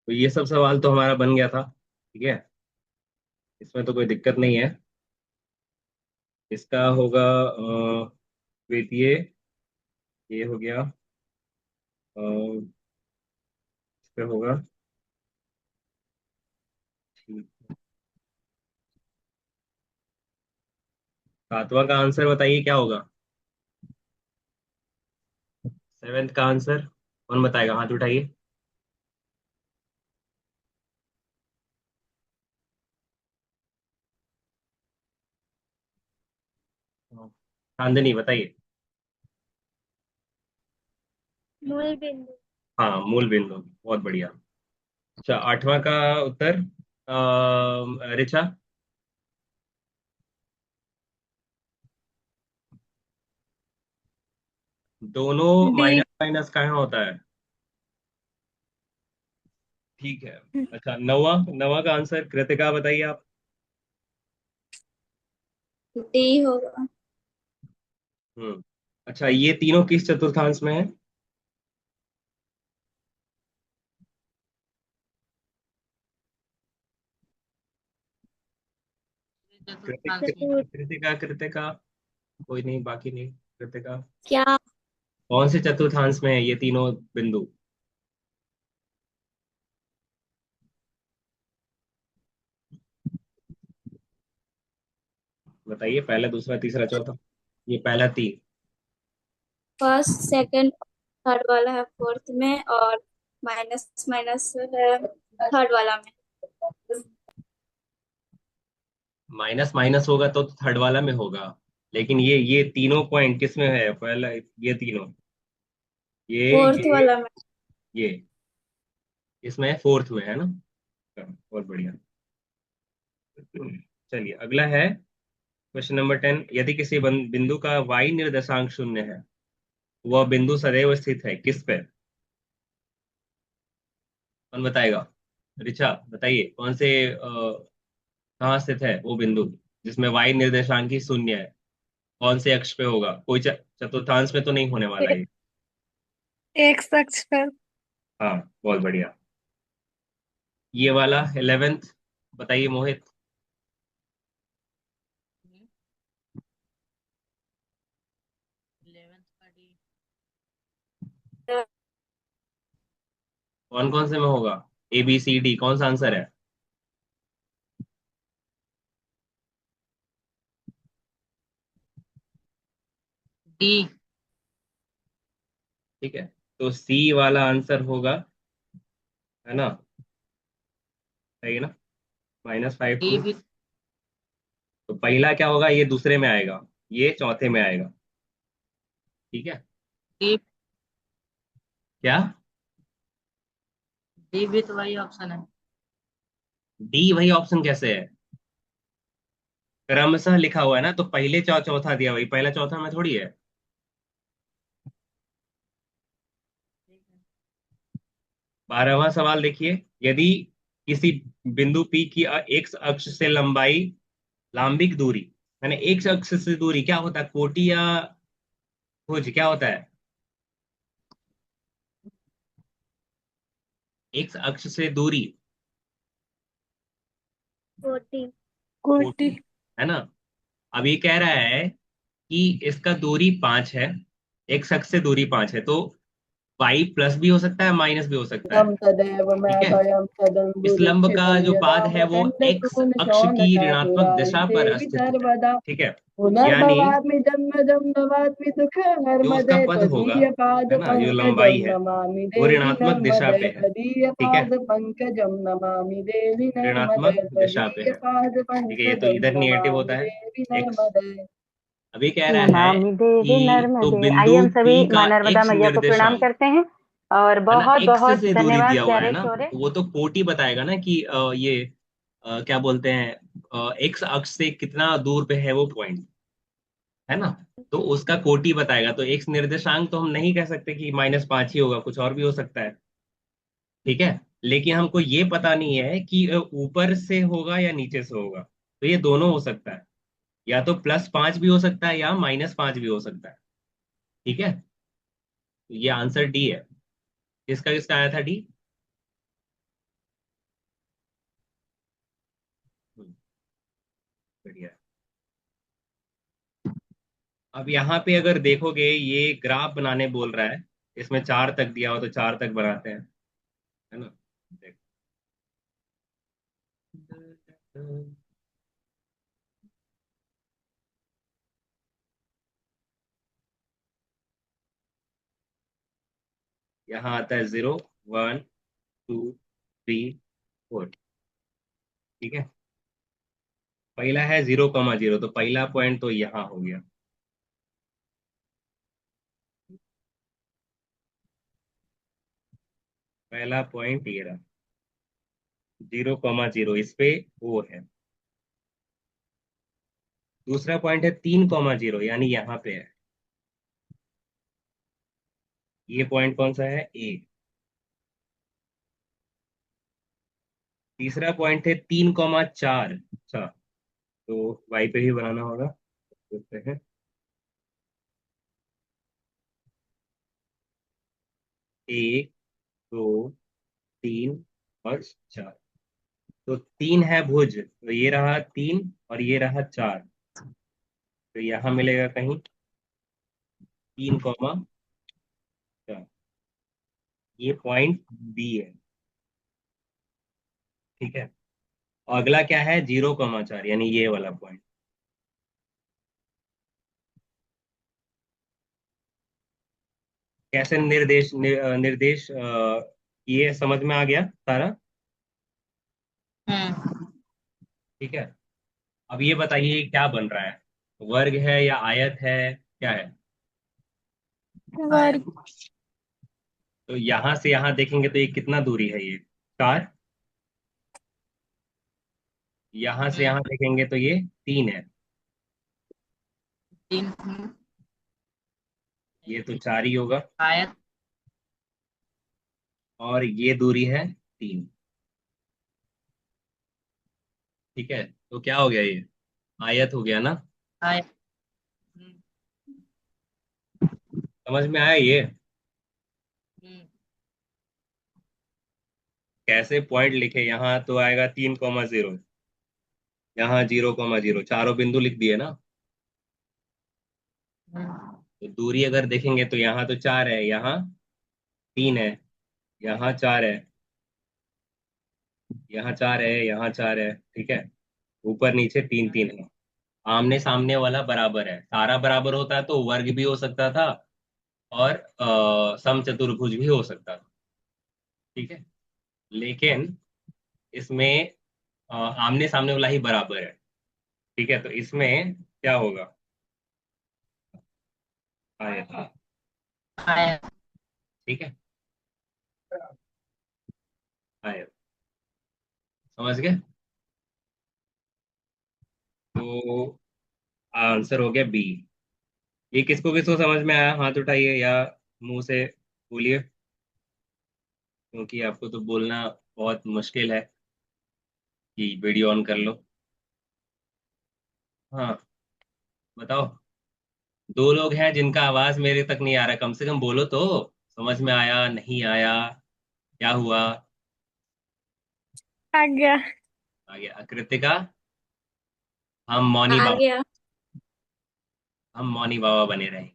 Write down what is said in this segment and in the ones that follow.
तो ये सब सवाल तो हमारा बन गया था। ठीक है, इसमें तो कोई दिक्कत नहीं है। इसका होगा द्वितीय, ये हो गया। इस पे होगा। ठीक। सातवां का आंसर बताइए क्या होगा। सेवेंथ का आंसर कौन बताएगा, हाथ उठाइए। हाँ। चांदनी बताइए। मूल बिंदु। हाँ, मूल बिंदु, बहुत बढ़िया। अच्छा, आठवां का उत्तर ऋचा। दोनों डी। माइनस माइनस कहाँ होता है। ठीक है। अच्छा, नवा नवा का आंसर कृतिका बताइए आप। डी होगा। हम्म। अच्छा, ये तीनों किस चतुर्थांश में है। चतुर्थांश में। चतुर। कृतिका कृतिका। कोई नहीं, बाकी नहीं। कृतिका। क्या? कौन से चतुर्थांश में है ये तीनों बिंदु। बताइए, पहला दूसरा तीसरा चौथा। ये पहला तीन। फर्स्ट सेकंड थर्ड वाला है फोर्थ में, और माइनस माइनस है थर्ड वाला में। माइनस माइनस होगा तो थर्ड वाला में होगा। लेकिन ये तीनों पॉइंट किस में है, पहला ये तीनों। फोर्थ ये वाला में। ये इसमें फोर्थ में है ना। बहुत बढ़िया। चलिए, अगला है क्वेश्चन नंबर 10। यदि किसी बिंदु का y निर्देशांक शून्य है, वह बिंदु सदैव स्थित है किस पे। कौन बताएगा। ऋचा बताइए, कौन से कहाँ स्थित है वो बिंदु जिसमें y निर्देशांक ही शून्य है। कौन से अक्ष पे होगा, कोई चतुर्थांश में तो नहीं होने वाला ये। एक शख्स पर। हाँ, बहुत बढ़िया। ये वाला 11th बताइए मोहित। 11th का डी। कौन कौन से में होगा, ABCD कौन सा आंसर है। डी। ठीक है, तो C वाला आंसर होगा, है ना। सही है ना। -5 डी 2। भी। तो पहला क्या होगा, ये दूसरे में आएगा, ये चौथे में आएगा। ठीक है। डी। क्या। डी भी तो वही ऑप्शन है। D वही ऑप्शन कैसे है, क्रमशः लिखा हुआ है ना, तो पहले चौथा दिया, वही पहला चौथा में थोड़ी है। 12वां सवाल देखिए। यदि किसी बिंदु P की एक अक्ष से लंबाई, लांबिक दूरी, यानी एक अक्ष से दूरी क्या होता है, कोटि या भुज क्या होता है। एक अक्ष से दूरी फोर्टी। कोटि। कोटि, है ना। अब ये कह रहा है कि इसका दूरी 5 है, एक अक्ष से दूरी 5 है, तो y प्लस भी हो सकता है, माइनस भी हो सकता है। यं तदेव ठीक है। मैतयं इस लंब का तदम्बुरुक्षितं जो यदा पाद है वो एक्स अक्ष की ऋणात्मक प्रचण्डसूनकासुराय दिशा पर देवि स्थित है। सर्वदा ठीक है। यानी पुनर्भवामि जन्मजं नमामि जो उसका दुःखहर्मदे पद होगा, है ना, जो त्वदीयपादपङ्कजं लंबाई है, नमामि वो देवि ऋणात्मक दिशा नर्मदे पे है। ठीक है, त्वदीयपादपङ्कजं नमामि देवि नर्मदे ऋणात्मक दिशा पे है। ठीक है, ये तो त्वदीयपादपङ्कजं इधर निगेटिव नमामि होता है, देवि एक्स। नर्मदे। अभी कह रहा है नमामि देवी कि तो नर्मदे। आइए बिंदु हम सभी P का माँ नर्मदा एक्स मैया को प्रणाम निर्देशांक, करते हैं। और है ना, बहुत एक्स बहुत से दूरी धन्यवाद दिया हुआ है प्यारे ना, शौर्य। तो वो तो कोटि बताएगा ना कि ये क्या बोलते हैं, एक्स अक्ष से कितना दूर पे है वो पॉइंट, है ना। तो उसका कोटि बताएगा, तो एक्स निर्देशांक तो हम नहीं कह सकते कि -5 ही होगा, कुछ और भी हो सकता है। ठीक है। लेकिन हमको ये पता नहीं है कि ऊपर से होगा या नीचे से होगा, तो ये दोनों हो सकता है, या तो +5 भी हो सकता है या -5 भी हो सकता है। ठीक है, तो ये आंसर डी है। किसका किसका आया था डी। बढ़िया। अब यहाँ पे अगर देखोगे ये ग्राफ बनाने बोल रहा है, इसमें 4 तक दिया हो तो 4 तक बनाते हैं, है ना। देख। यहाँ आता है 0, 1, 2, 3, 4। ठीक है। पहला है 0,0, तो पहला पॉइंट तो यहाँ हो गया। पहला पॉइंट ये रहा, 0,0, इस पे वो है। दूसरा पॉइंट है 3,0, यानी यहाँ पे है। ये पॉइंट कौन सा है, ए। तीसरा पॉइंट है 3,4। अच्छा, तो वाई पे ही बनाना होगा, देखते हैं। 1, 2, 3 और 4। तो 3 है भुज, तो ये रहा 3 और ये रहा 4। तो यहाँ मिलेगा कहीं 3,4। ये पॉइंट बी है। ठीक है। और अगला क्या है, 0,4, यानी ये वाला पॉइंट। कैसे निर्देश ये समझ में आ गया सारा। हम्म। ठीक है। अब ये बताइए क्या बन रहा है, वर्ग है या आयत है, क्या है। वर्ग। तो यहां से यहां देखेंगे तो ये कितना दूरी है, ये 4। यहां से यहां देखेंगे तो ये 3 है। 3। ये तो 4 ही होगा। आयत। और ये दूरी है 3। ठीक है, तो क्या हो गया, ये आयत हो गया ना। आयत। समझ में आया ये। हम्म। कैसे पॉइंट लिखे, यहाँ तो आएगा 3,0, यहाँ 0,0, चारों बिंदु लिख दिए ना। तो दूरी अगर देखेंगे तो यहाँ तो 4 है, यहाँ 3 है, यहाँ 4 है, यहाँ 4 है, यहाँ 4 है। ठीक है। ऊपर नीचे 3 3 है। आमने सामने वाला बराबर है, सारा बराबर होता है तो वर्ग भी हो सकता था और समचतुर्भुज भी हो सकता था। ठीक है। लेकिन इसमें आमने सामने वाला ही बराबर है। ठीक है, तो इसमें क्या होगा, आयत। आयत। ठीक है, आयत। समझ गए। तो आंसर हो गया बी। ये किसको किसको समझ में आया, हाथ उठाइए या मुंह से बोलिए, क्योंकि आपको तो बोलना बहुत मुश्किल है कि वीडियो ऑन कर लो। हाँ, बताओ। दो लोग हैं जिनका आवाज मेरे तक नहीं आ रहा, कम से कम बोलो तो। समझ में आया, नहीं आया, क्या हुआ। आ गया। आ गया। कृतिका, हम मौनी आ बाबा, गया। हम मौनी बाबा बने रहे।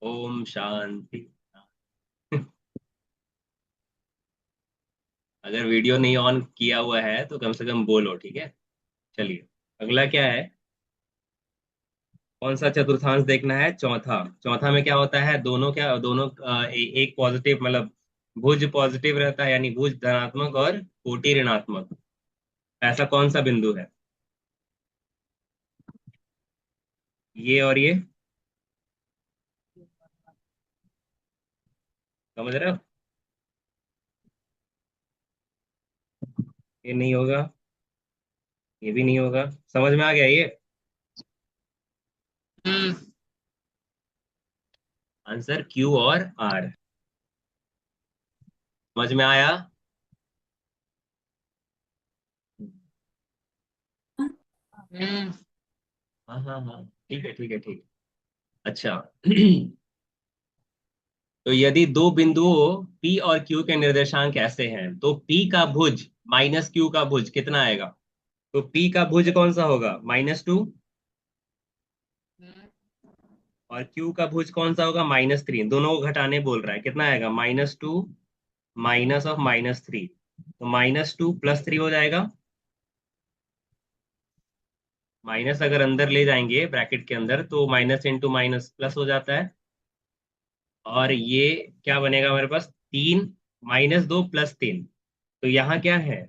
ओम शांति। अगर वीडियो नहीं ऑन किया हुआ है तो कम से कम बोलो, ठीक है। चलिए, अगला क्या है, कौन सा चतुर्थांश देखना है, चौथा। चौथा में क्या होता है, दोनों क्या, दोनों एक पॉजिटिव, मतलब भुज पॉजिटिव रहता है, यानी भुज धनात्मक और कोटि ऋणात्मक। ऐसा कौन सा बिंदु है, ये और ये, समझ रहे हो। ये नहीं होगा, ये भी नहीं होगा। समझ में आ गया ये। हम्म। आंसर क्यू और आर। समझ में आया। हम्म। हाँ हाँ हाँ, ठीक है ठीक है ठीक है। अच्छा। तो यदि दो बिंदुओं P और Q के निर्देशांक ऐसे हैं तो P का भुज माइनस Q का भुज कितना आएगा। तो P का भुज कौन सा होगा? -2। हम्म, और Q का भुज कौन सा होगा? -3। दोनों को घटाने बोल रहा है, कितना आएगा? -2 माइनस ऑफ -3। तो -2 +3 हो जाएगा। माइनस अगर अंदर ले जाएंगे ब्रैकेट के अंदर तो माइनस इंटू माइनस प्लस हो जाता है। और ये क्या बनेगा हमारे पास? 3 -2 +3। तो यहाँ क्या है?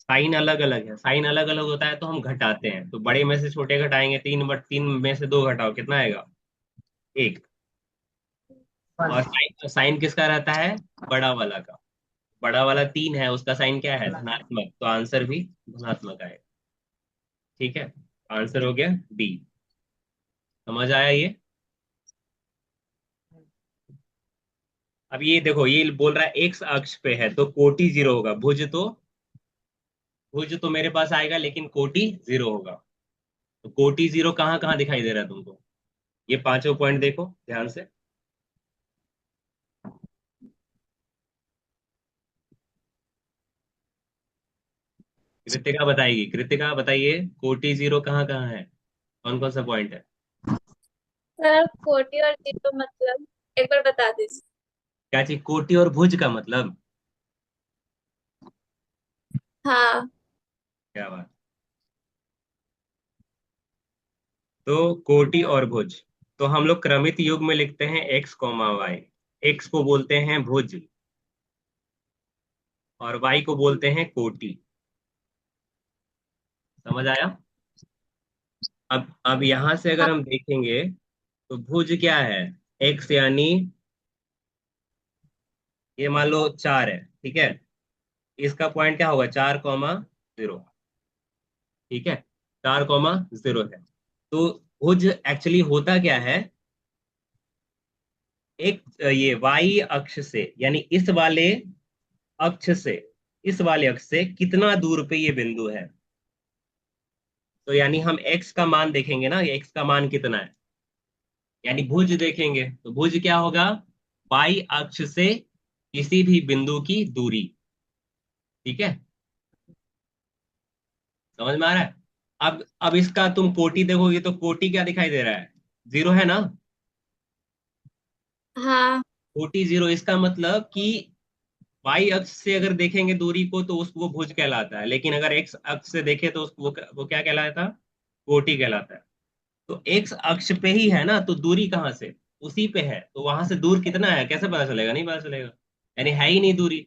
साइन अलग अलग है। साइन अलग अलग होता है तो हम घटाते हैं, तो बड़े में से छोटे घटाएंगे। 3 बट 3 में से 2 घटाओ, कितना आएगा? 1। वन। और साइन साइन किसका रहता है? बड़ा वाला का। बड़ा वाला 3 है, उसका साइन क्या है? धनात्मक, तो आंसर भी धनात्मक आएगा। ठीक है, आंसर हो गया डी। समझ आया ये? अब ये देखो, ये बोल रहा है एक्स अक्ष पे है तो कोटि 0 होगा। भुज तो मेरे पास आएगा लेकिन कोटि 0 होगा। तो कोटि 0 कहाँ कहाँ दिखाई दे रहा है तुमको? ये पांचों पॉइंट देखो ध्यान से। कृतिका बताएगी। कृतिका बताइए, कोटि 0 कहाँ कहाँ है? कौन कौन सा पॉइंट है? सर कोटि और जीरो मतलब एक बार बता दीजिए। क्या चीज? कोटि और भुज का मतलब? हाँ। क्या बात। तो कोटि और भुज, तो हम लोग क्रमित युग में लिखते हैं x, y। एक्स को बोलते हैं भुज और y को बोलते हैं कोटि। समझ आया? अब यहां से हाँ। अगर हम देखेंगे तो भुज क्या है? x यानी ये मान लो 4 है, ठीक है। इसका पॉइंट क्या होगा? 4, 0। ठीक है, 4, 0 है। तो भुज एक्चुअली होता क्या है? एक ये वाई अक्ष से यानी अक्ष से इस वाले अक्ष से कितना दूर पे ये बिंदु है। तो यानी हम एक्स का मान देखेंगे ना, एक्स का मान कितना है, यानी भुज देखेंगे तो भुज क्या होगा? वाई अक्ष से किसी भी बिंदु की दूरी। ठीक है, समझ में आ रहा है? अब इसका तुम कोटि देखोगे तो कोटि क्या दिखाई दे रहा है? 0 है ना। हाँ। कोटि 0, इसका मतलब कि वाई अक्ष से अगर देखेंगे दूरी को तो उसको वो भुज कहलाता है, लेकिन अगर एक्स अक्ष से देखे तो उसको वो क्या कहलाता है? कोटि कहलाता है। तो एक्स अक्ष पे ही है ना, तो दूरी कहाँ से? उसी पे है, तो वहां से दूर कितना है कैसे पता चलेगा? नहीं पता चलेगा, यानी है ही नहीं दूरी।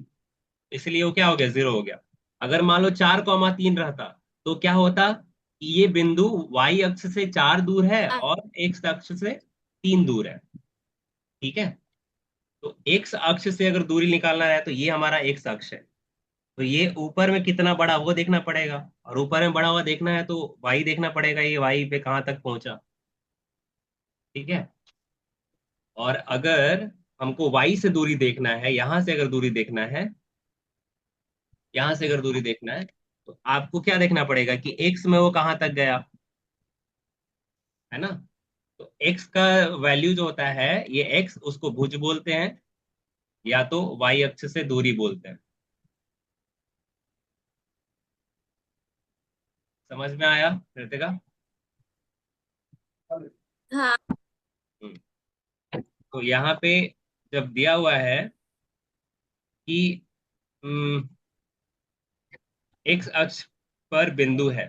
इसलिए वो क्या हो गया? 0 हो गया। अगर मान लो 4, 3 रहता तो क्या होता कि ये बिंदु वाई अक्ष से 4 दूर है हाँ। और एक्स अक्ष से 3 दूर है। ठीक है, तो एक्स अक्ष से अगर दूरी निकालना है तो ये हमारा एक्स अक्ष है। तो ये ऊपर में कितना बड़ा वो देखना पड़ेगा, और ऊपर में बड़ा हुआ देखना है तो वाई देखना पड़ेगा, ये वाई पे कहाँ तक पहुंचा। ठीक है, और अगर हमको वाई से दूरी देखना है, यहां से अगर दूरी देखना है, यहां से अगर दूरी देखना है, तो आपको क्या देखना पड़ेगा कि एक्स में वो कहाँ तक गया, है ना। तो एक्स का वैल्यू जो होता है, ये एक्स उसको भुज बोलते हैं या तो वाई अक्ष से दूरी बोलते हैं। समझ में आया कृतिका? हाँ। हम्म। तो यहाँ पे जब दिया हुआ है कि एक्स अक्ष पर बिंदु है,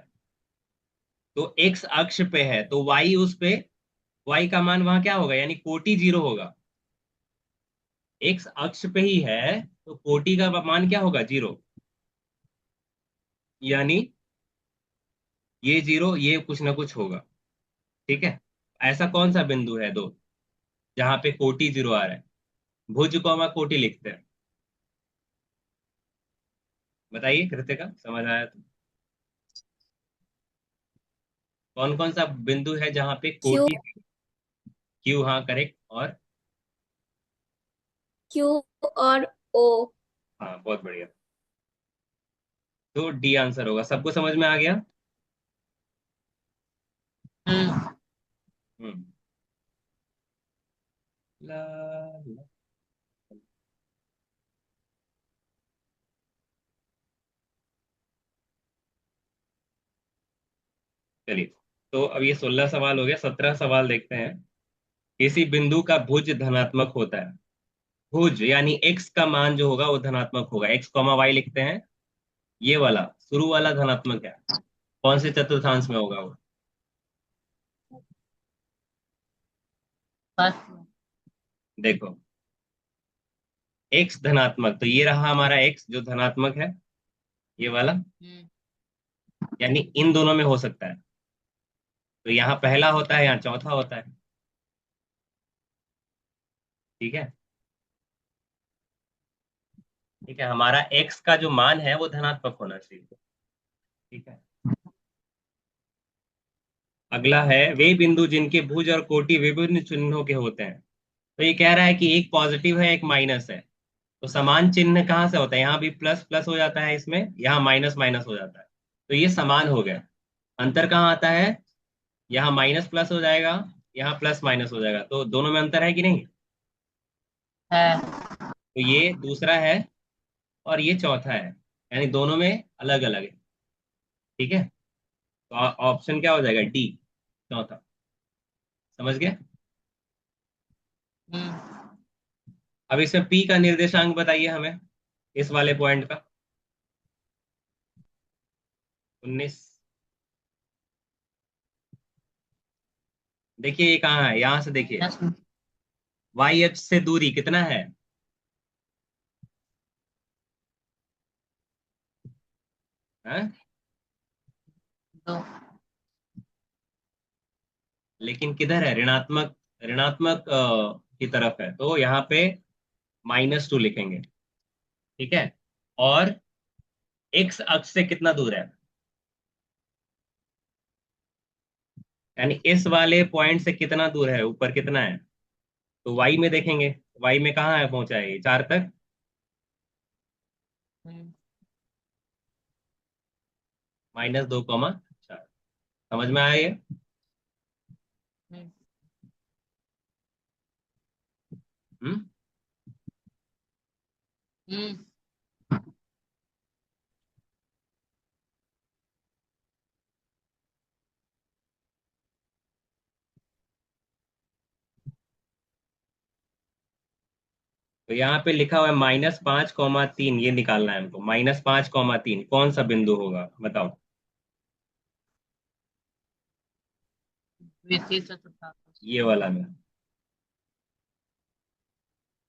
तो एक्स अक्ष पे है तो वाई उस पे, वाई का मान वहां क्या होगा? यानी कोटि 0 होगा। एक्स अक्ष पे ही है तो कोटि का मान क्या होगा? 0। यानी ये 0, ये कुछ ना कुछ होगा। ठीक है, ऐसा कौन सा बिंदु है दो जहां पे कोटि 0 आ रहा है? भुज को हम कोटि लिखते हैं। बताइए कृतिका, समझ आया तो? कौन कौन सा बिंदु है जहां पे क्यू। कोटि? क्यू, हाँ करेक्ट। और क्यू और ओ। हाँ, बहुत बढ़िया। तो डी आंसर होगा। सबको समझ में आ गया? हम्म, हम्म। ला, ला। चलिए, तो अब ये 16 सवाल हो गया, 17 सवाल देखते हैं। किसी बिंदु का भुज धनात्मक होता है। भुज यानी एक्स का मान जो होगा वो धनात्मक होगा, एक्स कॉमा वाई लिखते हैं। ये वाला शुरू वाला धनात्मक है, कौन से चतुर्थांश में होगा वो? फर्स्ट में। देखो, एक्स धनात्मक, तो ये रहा हमारा एक्स जो धनात्मक है, ये वाला। हम्म। यानी इन दोनों में हो सकता है, तो यहाँ पहला होता है, यहाँ चौथा होता है। ठीक है, ठीक है, हमारा एक्स का जो मान है वो धनात्मक होना चाहिए। ठीक है, अगला है वे बिंदु जिनके भुज और कोटि विभिन्न चिन्हों के होते हैं। तो ये कह रहा है कि एक पॉजिटिव है, एक माइनस है। तो समान चिन्ह कहाँ से होता है? यहाँ भी प्लस प्लस हो जाता है, इसमें यहाँ माइनस माइनस हो जाता है। तो ये समान हो गया। अंतर कहाँ आता है? यहाँ माइनस प्लस हो जाएगा, यहाँ प्लस माइनस हो जाएगा, तो दोनों में अंतर है कि नहीं? है। तो ये दूसरा है और ये चौथा है, यानी दोनों में अलग अलग है। ठीक है, तो ऑप्शन क्या हो जाएगा? डी, चौथा। समझ गए? हम्म। अब इसमें पी का निर्देशांक बताइए हमें, इस वाले पॉइंट का। 19। देखिए ये कहाँ है, यहां से देखिए। माइनस वाई अक्ष से दूरी कितना है? हैं? दो। लेकिन किधर है? ऋणात्मक, ऋणात्मक की तरफ है, तो यहाँ पे -2 लिखेंगे। ठीक है, और एक्स अक्ष से कितना दूर है, यानी इस वाले पॉइंट से कितना दूर है, ऊपर कितना है? तो वाई में देखेंगे, वाई में कहाँ है, पहुंचा है ये 4 तक। हम्म। -2, 4। समझ में आया ये? हम्म। हम्म। हम्म। तो यहाँ पे लिखा हुआ है -5, 3, ये निकालना है हमको। -5, 3 कौन सा बिंदु होगा बताओ? द्वितीय चतुर्थांश। ये वाला में।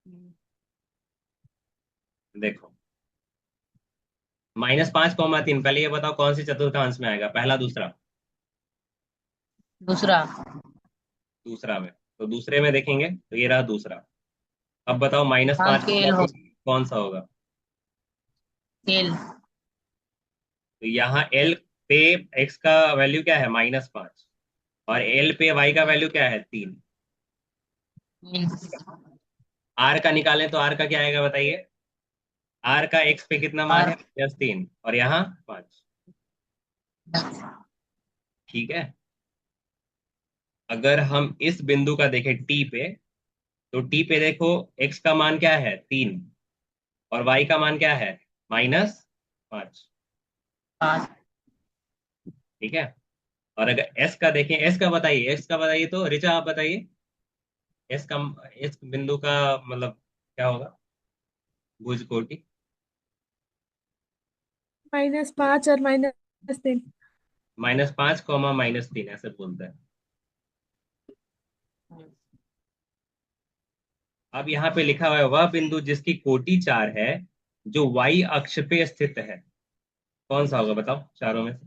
हम्म। देखो, -5, 3, पहले ये बताओ कौन सी चतुर्थांश में आएगा, पहला दूसरा? दूसरा। दूसरा में। तो दूसरे में देखेंगे तो ये रहा दूसरा। अब बताओ माइनस हाँ, पांच केल हो। कौन सा होगा? केल। तो यहाँ एल पे एक्स का वैल्यू क्या है? -5, और एल पे वाई का वैल्यू क्या है? 3। तीन। आर का निकालें तो आर का क्या आएगा बताइए? आर का एक्स पे कितना मान है? और +3, और यहाँ 5। ठीक है, अगर हम इस बिंदु का देखें टी पे, तो टी पे देखो एक्स का मान क्या है? 3, और वाई का मान क्या है? -5। पाँच। ठीक है, और अगर एस का देखें, एस का बताइए, एस का बताइए, तो ऋचा आप बताइए। एस का, इस बिंदु का मतलब क्या होगा, भुज कोटि? -5 और -3। -5, -3 ऐसे बोलते हैं। अब यहाँ पे लिखा हुआ है वह बिंदु जिसकी कोटि 4 है, जो वाई अक्ष पे स्थित है। कौन सा होगा बताओ चारों में से?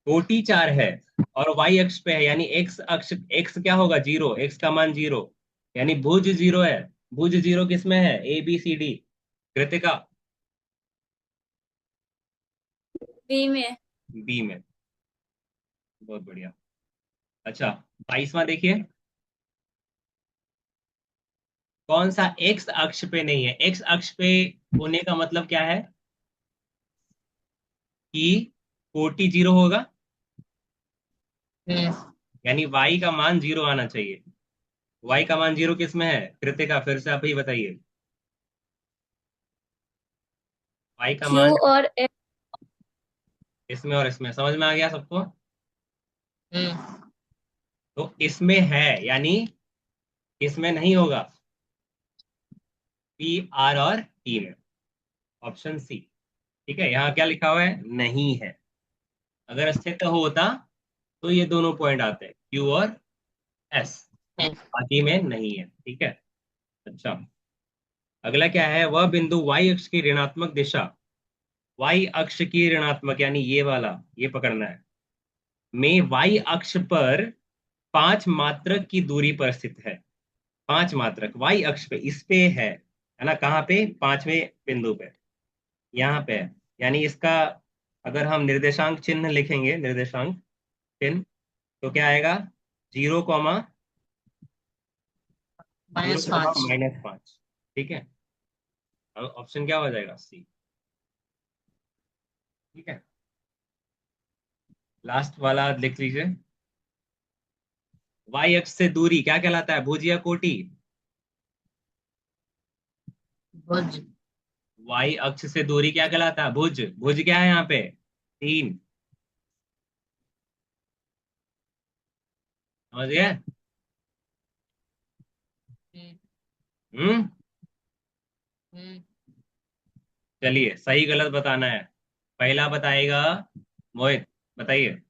कोटि 4 है और वाई अक्ष पे है, यानी एक्स अक्ष, एक्स क्या होगा? 0, एक्स का मान 0, यानी भुज 0 है। भुज 0 किस में है? A B C D. Kritika? B में। बी में। बहुत बढ़िया। अच्छा, 22वां देखिए। कौन सा एक्स अक्ष पे नहीं है? एक्स अक्ष पे होने का मतलब क्या है? कि कोटि 0 होगा, हम्म। यानी वाई का मान 0 आना चाहिए। वाई का मान 0 किस में है? कृतिका फिर से आप ही बताइए। वाई का क्यू मान और एस इसमें और इसमें समझ में आ गया सबको? हम्म। तो इसमें है यानी इसमें नहीं होगा, पी आर और टी में, ऑप्शन सी। ठीक है, यहाँ क्या लिखा हुआ है? नहीं है। अगर अस्तित्व होता तो ये दोनों पॉइंट आते हैं, क्यू और एस, है। बाकी में नहीं है। ठीक है। अच्छा, अगला क्या है? वह बिंदु y अक्ष की ऋणात्मक दिशा, y अक्ष की ऋणात्मक यानी ये वाला, ये पकड़ना है, में y अक्ष पर 5 मात्रक की दूरी पर स्थित है। 5 मात्रक y अक्ष पे, इस पे है ना? कहाँ पे? 5वें बिंदु पे, यहाँ पे है। यानी इसका अगर हम निर्देशांक चिन्ह लिखेंगे, निर्देशांक चिन्ह, तो क्या आएगा? 0, जीरो माइनस कॉमा 5। -5। ठीक है, ऑप्शन क्या हो जाएगा? सी। ठीक है, लास्ट वाला लिख लीजिए। वाई अक्ष से दूरी क्या कहलाता है? भुज या कोटि? भुज। वाई अक्ष से दूरी क्या कहलाता है? भुज। भुज क्या है यहाँ पे? 3। समझ गए? हम्म। हम्म। हम्म। चलिए, सही गलत बताना है। पहला बताएगा मोहित, बताइए।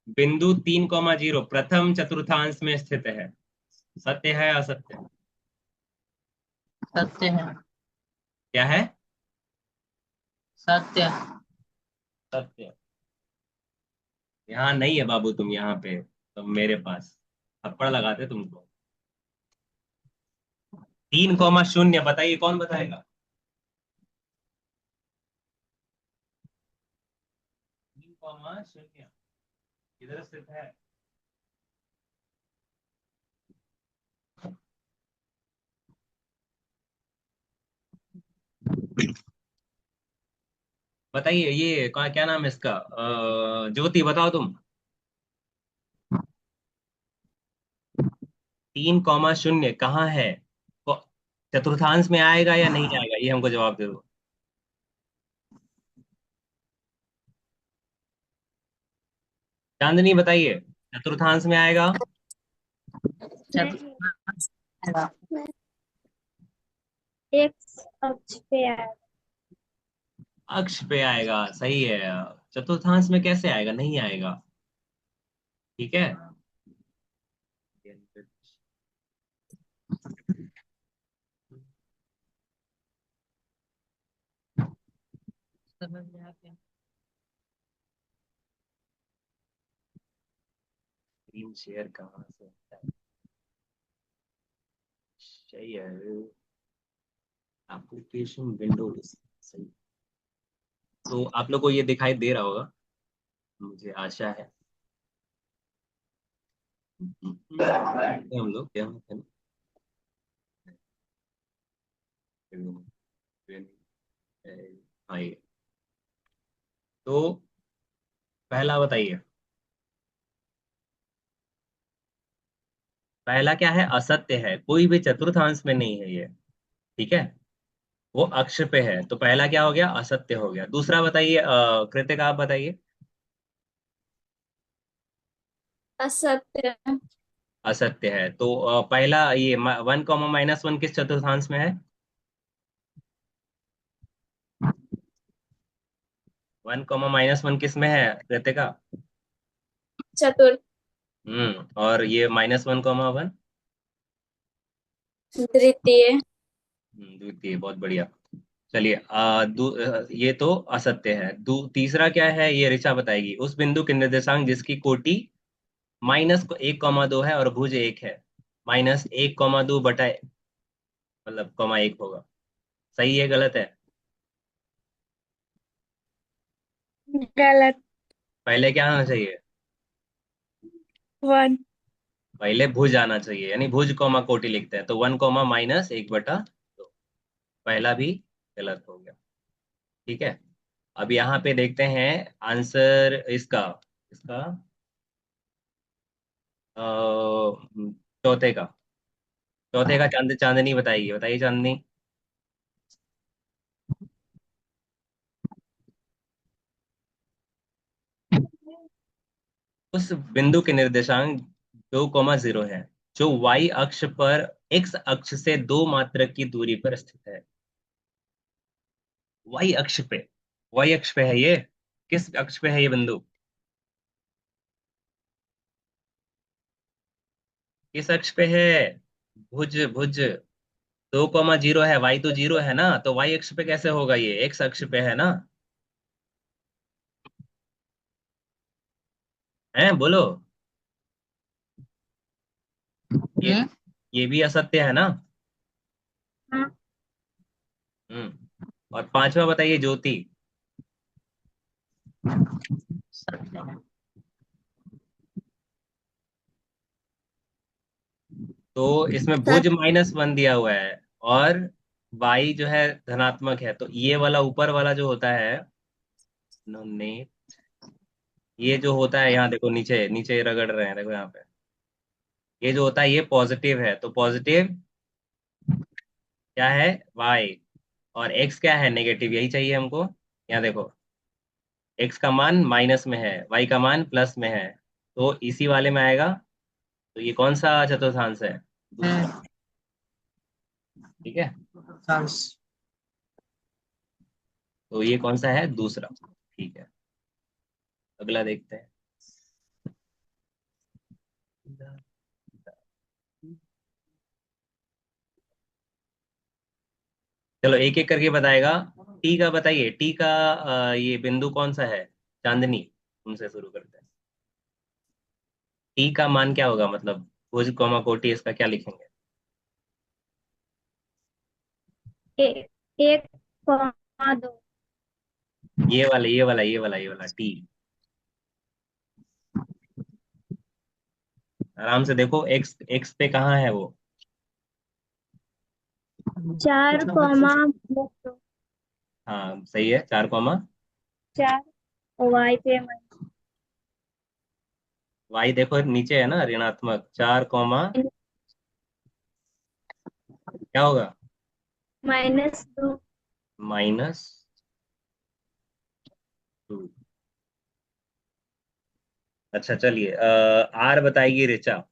बिंदु 3, 0 प्रथम चतुर्थांश में स्थित है, सत्य है असत्य? सत्य है। क्या है? सत्य। सत्य। यहाँ नहीं है बाबू, तुम यहाँ पे, तुम मेरे पास थप्पड़ लगाते तुमको। 3, 0 बताइए, कौन बताएगा? 3, 0 किधर स्थित है? बताइए, ये क्या नाम है इसका? ज्योति बताओ तुम। 3, 0 कहाँ है? को- चतुर्थांश में आएगा या नहीं आएगा, ये हमको जवाब दे दो। चांदनी बताइए, चतुर्थांश में आएगा? नहीं, चतुर्थ। एक्स अक्ष पे है। अक्ष पे आएगा, सही है। चतुर्थांश में कैसे आएगा? नहीं आएगा। ठीक है। समझ में आ गया। स्क्रीन शेयर कहाँ से होता है? सही है, एप्लीकेशन विंडोज। सही। तो आप लोग को ये दिखाई दे रहा होगा, मुझे आशा है। हम लोग क्या है ना? हाँ, ये तो पहला बताइए। पहला क्या है? असत्य है, कोई भी चतुर्थांश में नहीं है ये। ठीक है, वो अक्ष पे है, तो पहला क्या हो गया? असत्य हो गया। दूसरा बताइए, कृतिका आप बताइए। असत्य। असत्य है, तो पहला ये 1, -1 किस चतुर्थांश में है? 1, -1 किस में है कृतिका? चतुर्थ। और ये -1, 1। तृतीय। द्वितीय, बहुत बढ़िया। चलिए, ये तो असत्य है। तीसरा क्या है, ये ऋचा बताएगी। उस बिंदु के निर्देशांक जिसकी कोटि -1, 2 है और भुज 1 है, -1, 2 बटा, मतलब ,1 होगा। सही है गलत है? गलत। पहले क्या आना चाहिए? 1। पहले भुज आना चाहिए, यानी भुज कॉमा कोटि लिखते हैं, तो 1, -1/2। पहला भी गलत हो गया। ठीक है, अब यहाँ पे देखते हैं आंसर इसका, इसका चौथे का। चौथे का चांदनी बताइए, बताइए चांदनी। उस बिंदु के निर्देशांक 2,0 है जो y अक्ष पर x अक्ष से 2 मात्रक की दूरी पर स्थित है। y अक्ष पे, y अक्ष पे है ये। किस अक्ष पे है ये बिंदु? किस अक्ष पे है? भुज भुज। 2,0 है, y तो 0 है ना, तो y अक्ष पे कैसे होगा? ये x अक्ष पे है ना। है, बोलो। ये हम्म। ये भी असत्य है ना। हाँ। और पांचवा बताइए, ज्योति। सत्य है। तो इसमें भुज सत -1 दिया हुआ है, और y जो है धनात्मक है, तो ये वाला ऊपर वाला जो होता है, ने ये जो होता है, यहाँ देखो, नीचे नीचे रगड़ रहे हैं, देखो यहाँ पे। ये जो होता है ये पॉजिटिव है, तो पॉजिटिव क्या है? y। और x क्या है? नेगेटिव, यही चाहिए हमको। यहाँ देखो, x का मान माइनस में है, y का मान प्लस में है, तो इसी वाले में आएगा। तो ये कौन सा चतुर्थांश है? दूसरा। हम्म। ठीक है, सांस। तो ये कौन सा है? दूसरा। ठीक है, अगला देखते हैं। चलो एक एक करके बताएगा। टी का बताइए, टी का ये बिंदु कौन सा है? चांदनी, उनसे शुरू करते हैं। टी का मान क्या होगा, मतलब भुज कौमा कोटि, इसका क्या लिखेंगे? एक 1,2। ये वाला टी। आराम से देखो, एक्स एक्स पे कहाँ है वो? 4,2। हाँ सही है, 4 कॉमा। 4 वाई पे वाई देखो नीचे है ना, ऋणात्मक। 4 कॉमा क्या होगा? -2। -2। अच्छा चलिए, आर बताएगी ऋचा।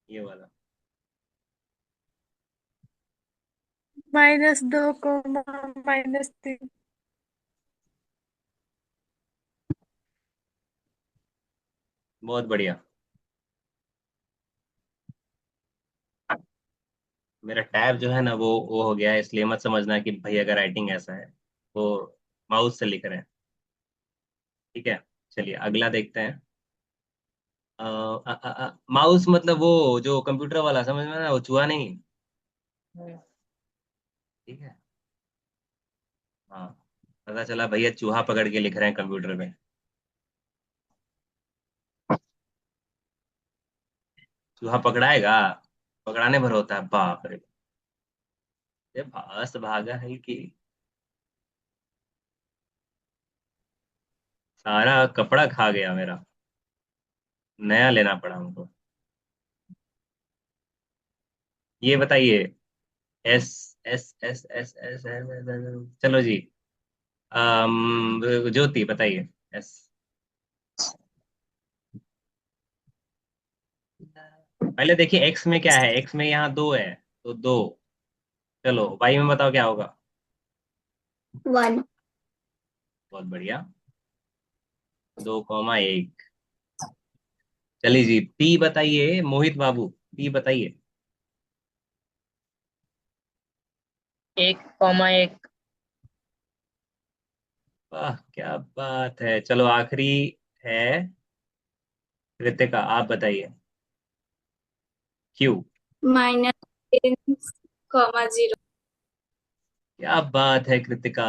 ये वाला। -2 -3। बहुत बढ़िया। मेरा टैब जो है ना, वो हो गया है, इसलिए मत समझना कि भैया का राइटिंग ऐसा है। वो माउस से लिख रहे हैं। ठीक है, चलिए अगला देखते हैं। माउस मतलब वो जो कंप्यूटर वाला, समझ में ना, वो चूहा नहीं। ठीक है। हाँ, पता चला भैया चूहा पकड़ के लिख रहे हैं कंप्यूटर में। चूहा पकड़ाएगा? पकड़ाने भर होता है, बाप रे। ये भास भागा है कि सारा कपड़ा खा गया मेरा। नया लेना पड़ा हमको। ये बताइए, S S S S S, चलो जी। ज्योति बताइए, एस। पहले देखिए एक्स में क्या है, एक्स में यहाँ 2 है, तो 2। चलो वाई में बताओ क्या होगा। 1। बहुत बढ़िया, 2,1। चलिए जी, पी बताइए, मोहित बाबू। पी बताइए। 1,1। वाह क्या बात है, चलो आखिरी है कृतिका, आप बताइए। क्यू। -10,0। क्या बात है कृतिका,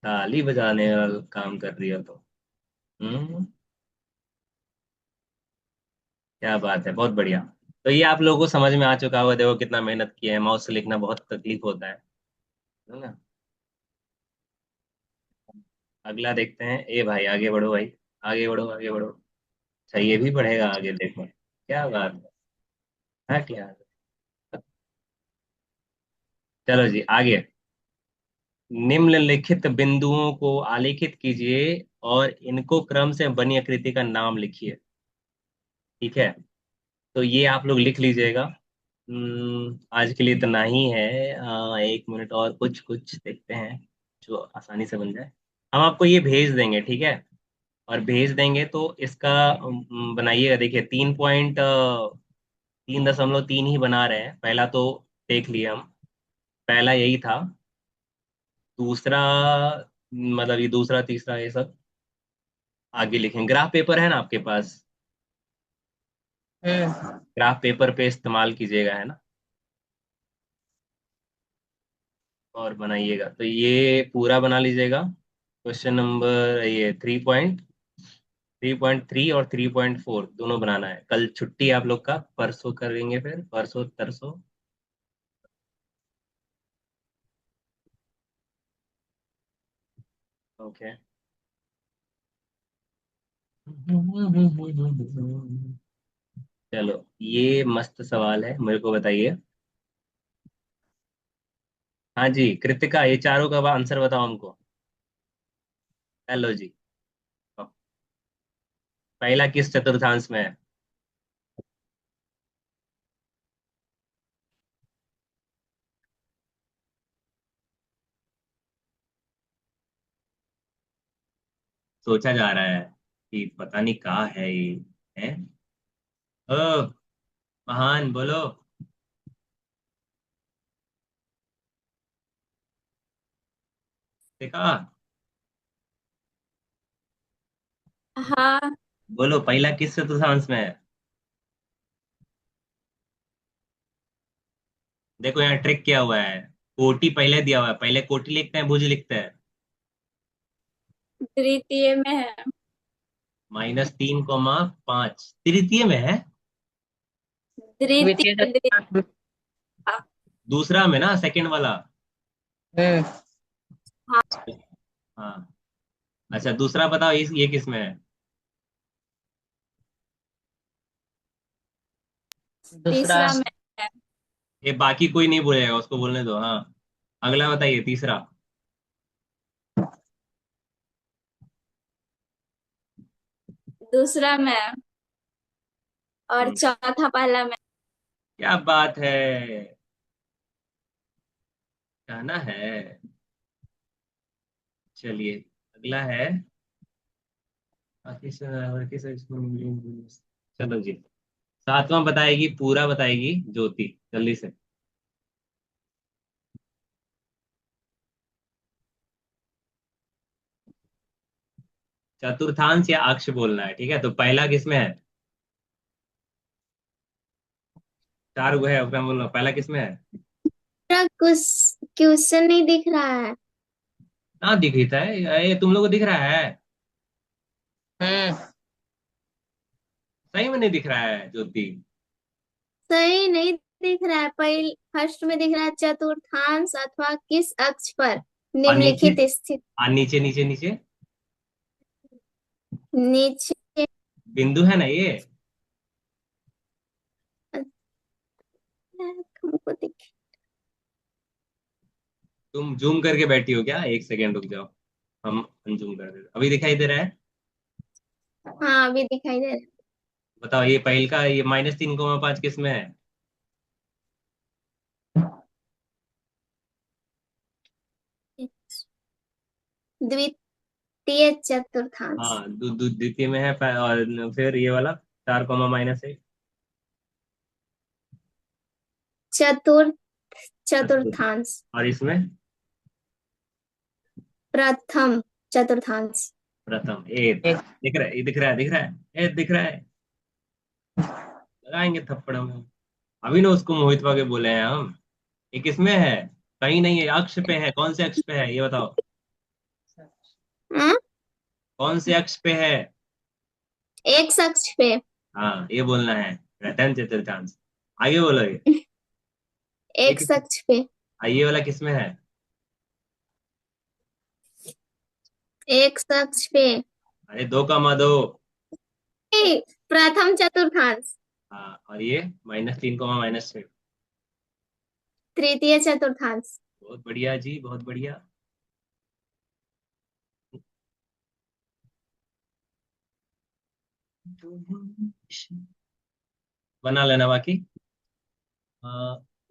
ताली बजाने वाला काम कर रही हो तो। हम्म, क्या बात है, बहुत बढ़िया। तो ये आप लोगों को समझ में आ चुका होगा, देखो कितना मेहनत किया है, माउस से लिखना बहुत तकलीफ होता है ना। अगला देखते हैं। ए भाई आगे बढ़ो भाई, आगे बढ़ो आगे बढ़ो। अच्छा ये भी बढ़ेगा आगे, देखो क्या बात है। हाँ क्या। चलो जी आगे। निम्नलिखित बिंदुओं को आलेखित कीजिए और इनको क्रम से बनी आकृति का नाम लिखिए। ठीक है, तो ये आप लोग लिख लीजिएगा। आज के लिए इतना ही है। 1 मिनट और कुछ कुछ देखते हैं जो आसानी से बन जाए। हम आपको ये भेज देंगे, ठीक है। और भेज देंगे तो इसका बनाइएगा। देखिए 3.3 ही बना रहे हैं। पहला तो देख लिए हम, पहला यही था। दूसरा मतलब ये दूसरा तीसरा ये सब आगे लिखेंगे। ग्राफ पेपर है ना आपके पास? हम्म। ग्राफ पेपर पे इस्तेमाल कीजिएगा, है ना। और बनाइएगा तो ये पूरा बना लीजिएगा। क्वेश्चन नंबर ये 3.3 और 3.4 दोनों बनाना है। कल छुट्टी है आप लोग का, परसों करेंगे, फिर परसों तरसों। ओके। चलो, ये मस्त सवाल है, मेरे को बताइए। हाँ जी कृतिका, ये चारों का आंसर बताओ हमको। हेलो जी। पहला किस चतुर्थांश में है? सोचा जा रहा है कि पता नहीं कहाँ है ये। है। ओ महान, बोलो। देखा? हाँ। बोलो पहला किस चतुर्थांश में है? देखो यहाँ ट्रिक किया हुआ है। कोटि पहले दिया हुआ है, पहले कोटि लिखते हैं भुज लिखते हैं। तृतीय में है। -3,5 तृतीय में है। द्वितीय तृतीय चतुर्थांश। दूसरा में ना, सेकंड वाला। हम्म। हाँ। हाँ। अच्छा दूसरा बताओ, इस ये किस में है? दूसरा। तीसरा में है। ये बाकी कोई नहीं बोलेगा, उसको बोलने दो। हाँ, अगला बताइए, तीसरा। दूसरा में है। और हम्म, चौथा पहला में। क्या बात है, कहना है। चलिए, अगला है। चलो जी, सातवां बताएगी, पूरा बताएगी ज्योति, जल्दी से। चतुर्थांश या अक्ष बोलना है, ठीक है। तो पहला किसमें है? चार गो है, अपना बोलना पहला किसमें है। मेरा कुछ क्वेश्चन नहीं दिख रहा है। ना दिख रहा है ये, तुम लोग को दिख रहा है? हम्म। सही में नहीं दिख रहा है ज्योति? सही नहीं दिख रहा है। पहले फर्स्ट में दिख रहा है चतुर्थांश अथवा किस अक्ष पर और नीचे, निम्नलिखित स्थित। और नीचे नीचे नीचे नीचे। बिंदु है ना ये। हमको दिख। तुम जूम करके बैठी हो क्या? 1 सेकेंड रुक जाओ, हम अनजूम कर देते। अभी दिखाई दे रहा है? हाँ अभी दिखाई दे रहा बताओ ये पहल का, ये -3,5 किस में है? है। द्वितीय चतुर्थांश। हाँ, द्वितीय में है। और फिर ये वाला 4, -1। चतुर्थ चतुर्थ। चतुर्थांश। और इसमें प्रथम चतुर्थांश। प्रथम। ए एक। दिख रहा है, ये दिख रहा है, दिख रहा है, ए दिख रहा है। लगाएंगे थप्पड़ हम। अभी ना उसको मोहित के बोले हैं हम। ये किसमें है? कहीं नहीं है, अक्ष पे है। कौन से अक्ष पे है ये बताओ? हाँ? कौन से अक्ष पे है? एक अक्ष पे। हाँ ये बोलना है, प्रथम चतुर्थांश। आगे बोलो ये। ये एक किस, अक्ष पे। ये वाला किसमें है? एक अक्ष पे। अरे 2,2। ए, प्रथम चतुर्थांश। हाँ, और ये -3, -6। तृतीय चतुर्थांश। बहुत बढ़िया जी, बहुत बढ़िया। बना लेना बाकी।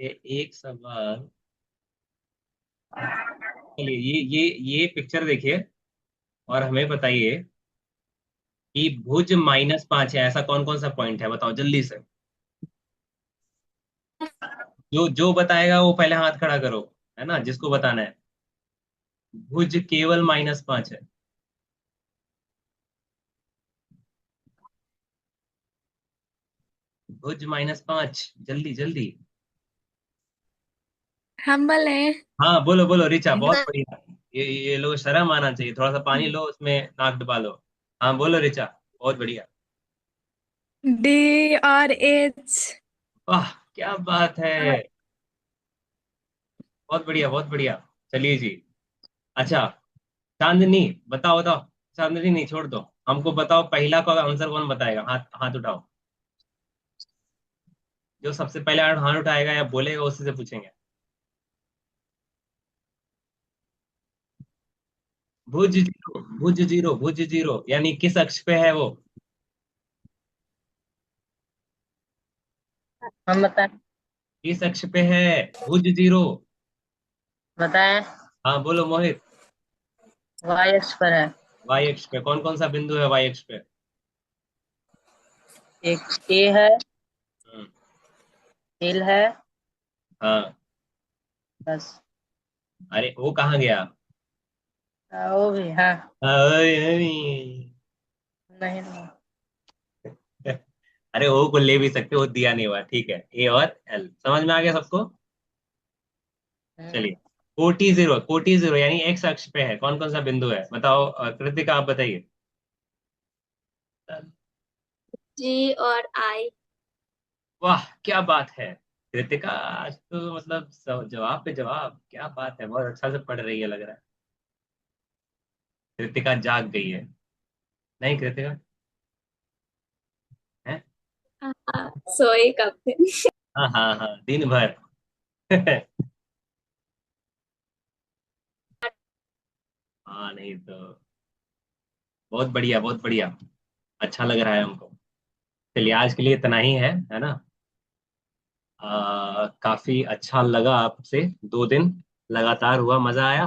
एक सवाल। चलिए ये पिक्चर देखिए और हमें बताइए कि भुज -5 है, ऐसा कौन कौन सा पॉइंट है, बताओ जल्दी से। जो जो बताएगा वो पहले हाथ खड़ा करो, है ना, जिसको बताना है। भुज केवल -5 है। भुज -5, जल्दी जल्दी। हम बोले हाँ बोलो बोलो रिचा, बहुत बढ़िया। ये लोग शर्म आना चाहिए, थोड़ा सा पानी लो उसमें नाक डुबा लो। हाँ बोलो रिचा, बहुत बढ़िया। DRH। वाह क्या बात है, बहुत बढ़िया बहुत बढ़िया। चलिए जी। अच्छा, चांदनी बताओ बताओ। चांदनी नहीं, छोड़ दो, हमको बताओ पहला का आंसर कौन बताएगा, हाथ हाथ उठाओ। जो सबसे पहले हाथ उठाएगा या बोलेगा उसी से पूछेंगे। भुज जीरो यानी किस अक्ष पे है वो। हम बताएं। किस अक्ष पे है भुज जीरो। बताएं। हाँ बोलो मोहित। वाई अक्ष पर है। वाई अक्ष पे कौन कौन सा बिंदु है वाई अक्ष पे। एक ए है, हम्म, एल है, हाँ। बस। अरे वो कहाँ गया। वो भी हाँ। अरे, अरे। नहीं नहीं। अरे ओ को ले भी सकते हो, दिया नहीं हुआ, ठीक है, ए और एल समझ में आ गया सबको। हम्म, चलिए, कोटि जीरो यानी एक्स अक्ष पे है कौन कौन सा बिंदु है, बताओ कृतिका आप बताइए। G और I। वाह क्या बात है। कृतिका आज तो मतलब जवाब पे जवाब, क्या बात है, बहुत अच्छा से पढ़ रही है लग रहा है। कृतिका जाग गई है। नहीं कृतिका है। हाँ, सोए कब थे। हाँ हाँ हाँ दिन भर। हाँ नहीं तो, बहुत बढ़िया बहुत बढ़िया। अच्छा लग रहा है हमको। चलिए आज के लिए इतना ही है ना। काफी अच्छा लगा आपसे, 2 दिन लगातार हुआ, मजा आया।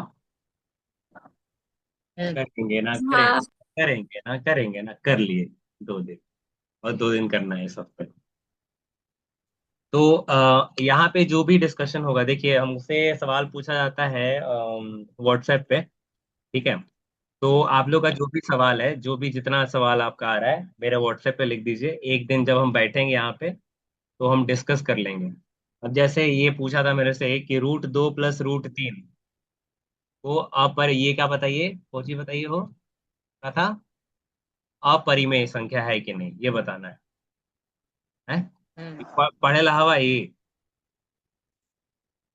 हम्म, करेंगे ना हाँ। करेंगे, करेंगे ना करेंगे ना, कर लिए 2 दिन, और 2 दिन करना है इस हफ्ते। तो यहाँ पे जो भी डिस्कशन होगा, देखिए हमसे सवाल पूछा जाता है व्हाट्सएप पे, ठीक है। तो आप लोग का जो भी सवाल है, जो भी जितना सवाल आपका आ रहा है मेरे व्हाट्सएप पे लिख दीजिए, एक दिन जब हम बैठेंगे यहाँ पे तो हम डिस्कस कर लेंगे। अब जैसे ये पूछा था मेरे से कि √2 + √3, वो अपर ये क्या बताइए, कोची बताइए वो क्या था, अपरिमेय संख्या है कि नहीं ये बताना है। हम्म। पढ़े ला हवा ये।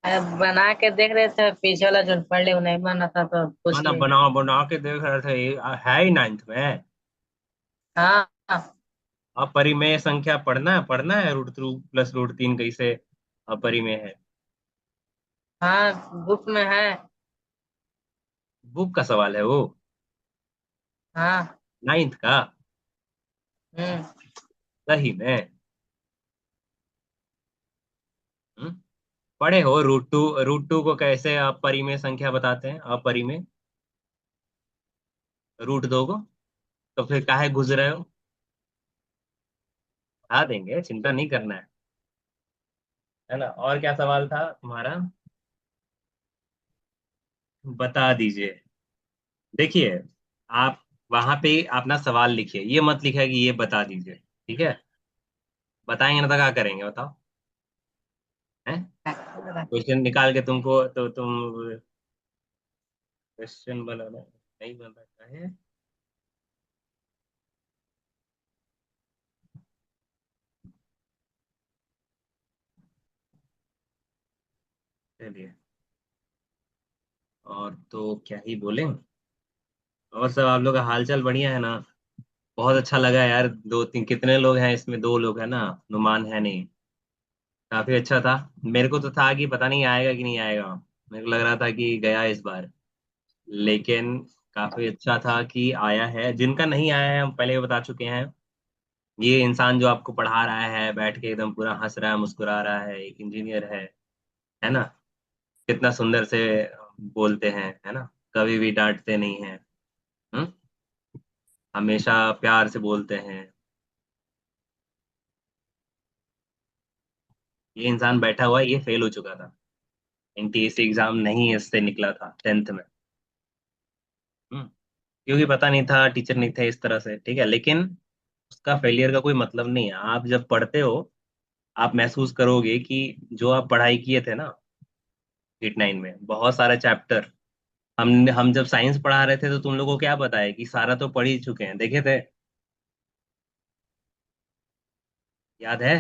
अब बना के देख रहे थे, पीछे वाला जो पढ़ ले वो नहीं बना था तो पूछ खाना लिए। बना बना के देख रहे थे, ये है ही 9th में। हाँ हाँ। अपरिमेय संख्या पढ़ना है, √2 + √3 कैसे अपरिमेय है। हाँ बुक में है। बुक का सवाल है वो, हाँ। 9th का। हम्म। सही में। हम्म? पढ़े हो √2 को कैसे अपरिमेय संख्या बताते हैं, अपरिमेय √2 को, तो फिर काहे घुस रहे हो। बता देंगे, चिंता नहीं करना है ना। और क्या सवाल था तुम्हारा, बता दीजिए। देखिए, आप वहां पे अपना सवाल लिखिए, ये मत लिखिए कि ये बता दीजिए, ठीक है। बताएंगे ना तो क्या करेंगे बताओ, हैं। क्वेश्चन निकाल के तुमको तो तुम क्वेश्चन बनाना नहीं बन रहा है। चलिए, और तो क्या ही बोलें। और सब आप लोग का हालचाल बढ़िया है ना। बहुत अच्छा लगा यार, 2 3 कितने लोग हैं इसमें, 2 लोग है ना, नुमान है नहीं। काफी अच्छा था। मेरे को तो था कि पता नहीं आएगा कि नहीं आएगा, मेरे को लग रहा था कि गया इस बार, लेकिन काफी अच्छा था कि आया है। जिनका नहीं आया है हम पहले भी बता चुके हैं, ये इंसान जो आपको पढ़ा रहा है बैठ के एकदम पूरा हंस रहा है मुस्कुरा रहा है, एक इंजीनियर है ना? कितना सुंदर से बोलते हैं, है ना? कभी भी डांटते नहीं हैं। हम्म। हमेशा प्यार से बोलते हैं। ये इंसान बैठा हुआ है, ये फेल हो चुका था। एनटीएससी एग्जाम नहीं इससे निकला था 10th में। हम्म। क्योंकि पता नहीं था, टीचर नहीं थे इस तरह से, ठीक है। लेकिन उसका फेलियर का कोई मतलब नहीं है। आप जब पढ़ते हो, आप महसूस करोगे कि जो आप पढ़ाई किए थे ना 8 9 में, बहुत सारे चैप्टर, हम जब साइंस पढ़ा रहे थे तो तुम लोगों को क्या पता है कि सारा तो पढ़ ही चुके हैं, देखे थे? याद है?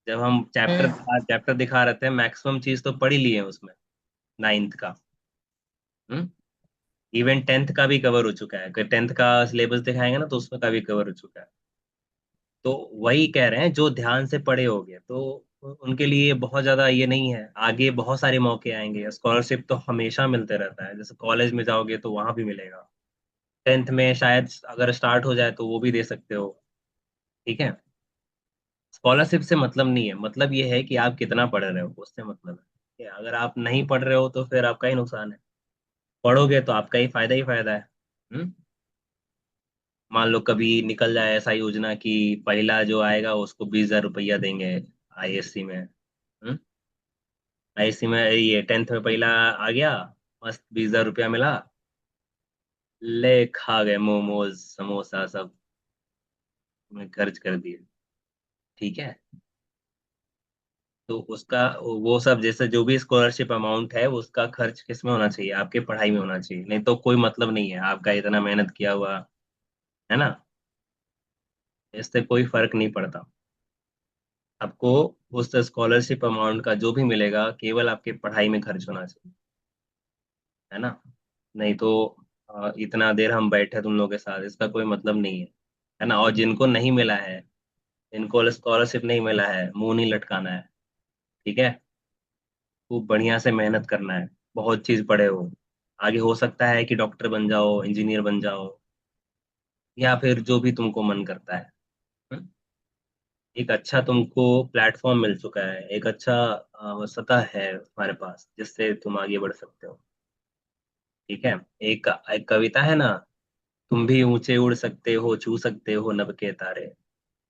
जब हम हम्म। चैप्टर दिखा रहे थे, मैक्सिमम चीज तो पढ़ ही लिए हैं उसमें, 9th का। हम्म। इवन 10th का भी कवर हो चुका है। अगर 10th का सिलेबस दिखाएंगे ना तो उसमें का भी कवर हो चुका है। तो वही कह रहे हैं, जो ध्यान से पढ़े होंगे तो उनके लिए बहुत ज्यादा ये नहीं है। आगे बहुत सारे मौके आएंगे, स्कॉलरशिप तो हमेशा मिलते रहता है। जैसे कॉलेज में जाओगे तो वहां भी मिलेगा। 10th में शायद अगर स्टार्ट हो जाए तो वो भी दे सकते हो। ठीक है। स्कॉलरशिप से मतलब नहीं है, मतलब ये है कि आप कितना पढ़ रहे हो, उससे मतलब है। ठीक है? अगर आप नहीं पढ़ रहे हो तो फिर आपका ही नुकसान है। पढ़ोगे तो आपका ही फायदा है। हम्म। मान लो कभी निकल जाए ऐसा योजना कि पहला जो आएगा उसको 20,000 रुपया देंगे आईएससी में। हम्म। आईएससी में ये 10th में पहला आ गया, मस्त 20,000 रुपया मिला, ले खा गए मोमोज समोसा सब में खर्च कर दिए। ठीक है। तो उसका वो सब, जैसे जो भी स्कॉलरशिप अमाउंट है उसका खर्च किस में होना चाहिए? आपके पढ़ाई में होना चाहिए, नहीं तो कोई मतलब नहीं है आपका इतना मेहनत किया हुआ, है ना? इससे कोई फर्क नहीं पड़ता। आपको उस स्कॉलरशिप अमाउंट का जो भी मिलेगा केवल आपके पढ़ाई में खर्च होना चाहिए, है ना? नहीं तो इतना देर हम बैठे तुम लोगों के साथ, इसका कोई मतलब नहीं है ना? और जिनको नहीं मिला है, जिनको स्कॉलरशिप नहीं मिला है, मुंह नहीं लटकाना है। ठीक है। खूब बढ़िया से मेहनत करना है। बहुत चीज पढ़े हो, आगे हो सकता है कि डॉक्टर बन जाओ, इंजीनियर बन जाओ, या फिर जो भी तुमको मन करता है। हम्म? एक अच्छा तुमको प्लेटफॉर्म मिल चुका है, एक अच्छा सतह है तुम्हारे पास जिससे तुम आगे बढ़ सकते हो। ठीक है। एक कविता है ना, तुम भी ऊंचे उड़ सकते हो, छू सकते हो नभ के तारे,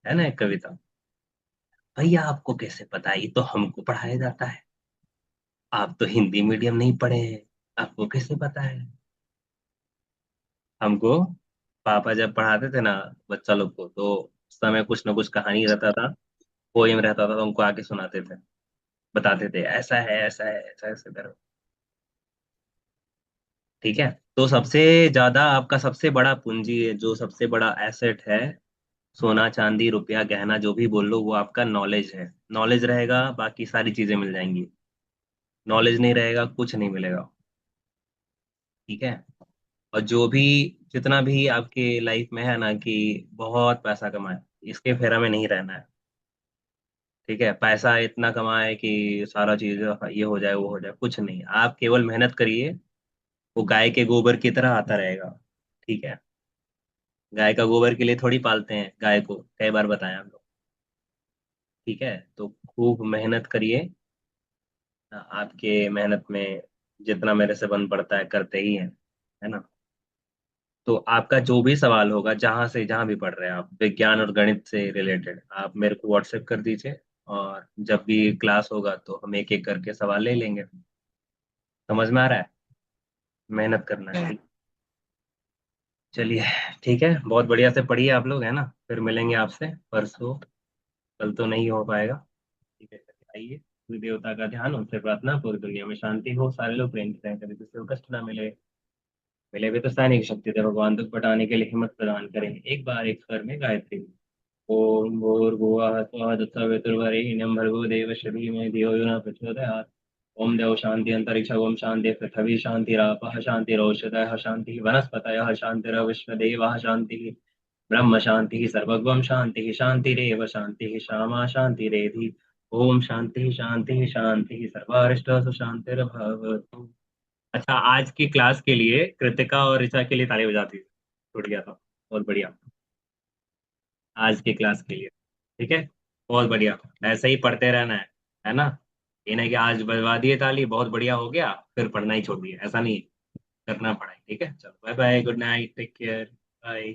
है ना एक कविता। भैया आपको कैसे पता है? ये तो हमको पढ़ाया जाता है। आप तो हिंदी मीडियम नहीं पढ़े हैं, आपको कैसे पता है? हमको पापा जब पढ़ाते थे ना बच्चा लोग को, तो उस समय कुछ ना कुछ कहानी रहता था, पोएम रहता था, तो हमको आके सुनाते थे, बताते थे ऐसा है ऐसा है, ऐसा ऐसे करो। ठीक है। तो सबसे ज्यादा आपका सबसे बड़ा पूंजी है, जो सबसे बड़ा एसेट है, सोना चांदी रुपया गहना जो भी बोल लो, वो आपका नॉलेज है। नॉलेज रहेगा बाकी सारी चीजें मिल जाएंगी। नॉलेज नहीं रहेगा कुछ नहीं मिलेगा। ठीक है। और जो भी जितना भी आपके लाइफ में है ना कि बहुत पैसा कमाए, इसके फेरा में नहीं रहना है। ठीक है। पैसा इतना कमाए कि सारा चीज ये हो जाए वो हो जाए, कुछ नहीं। आप केवल मेहनत करिए, वो गाय के गोबर की तरह आता रहेगा। ठीक है। गाय का गोबर के लिए थोड़ी पालते हैं गाय को, कई बार बताएं हम लोग। ठीक है। तो खूब मेहनत करिए। आपके मेहनत में जितना मेरे से बन पड़ता है करते ही हैं, है ना? तो आपका जो भी सवाल होगा, जहां से जहां भी पढ़ रहे हैं आप, विज्ञान और गणित से रिलेटेड, आप मेरे को व्हाट्सएप कर दीजिए। और जब भी क्लास होगा तो हम एक एक करके सवाल ले लेंगे। समझ में आ रहा है? मेहनत करना है। हम्म। ठीक। चलिए। ठीक है, बहुत बढ़िया से पढ़िए आप लोग, है ना? फिर मिलेंगे आपसे परसों। कल तो नहीं हो पाएगा। ठीक है, चलिए, आइए। सूर्य देवता का ध्यान, उनसे प्रार्थना, पूरी दुनिया में शांति हो, सारे लोग प्रेम से रहें, कभी किसी को कष्ट ना मिले। मिले भी तो सैनिक शक्ति दे भगवान, दुख पटाने के लिए हिम्मत प्रदान करें। एक बार एक स्वर में गायत्री। ओम भूर्भुवः स्वः तत्सवितुर्वरेण्यं भर्गो देवस्य धीमहि धियो यो न प्रचोदयात्। ओम देव शांति अंतरिक्ष ओम शांति पृथ्वी शांतिरापः शांतिरौषधयः शांतिः वनस्पतयः शांतिरविश्वदेवाः शांतिः ब्रह्म शांतिः सर्वगम शांतिः शांतिरेव शांतिः श्यामा शांतिरेधि। ओम शांति शांति शांति सर्वारिष्टसु शांतिर्भवतु। अच्छा, आज की क्लास के लिए कृतिका और ऋचा के लिए ताली बजाती, छूट गया था। बहुत बढ़िया। आज की क्लास के लिए। ठीक है, बहुत बढ़िया। ऐसे ही पढ़ते रहना है ना। ये नहीं कि आज बजवा दिए ताली, बहुत बढ़िया हो गया, फिर पढ़ना ही छोड़ दिया, ऐसा नहीं करना पड़ा। ठीक है, चलो bye bye, good night, take care, bye.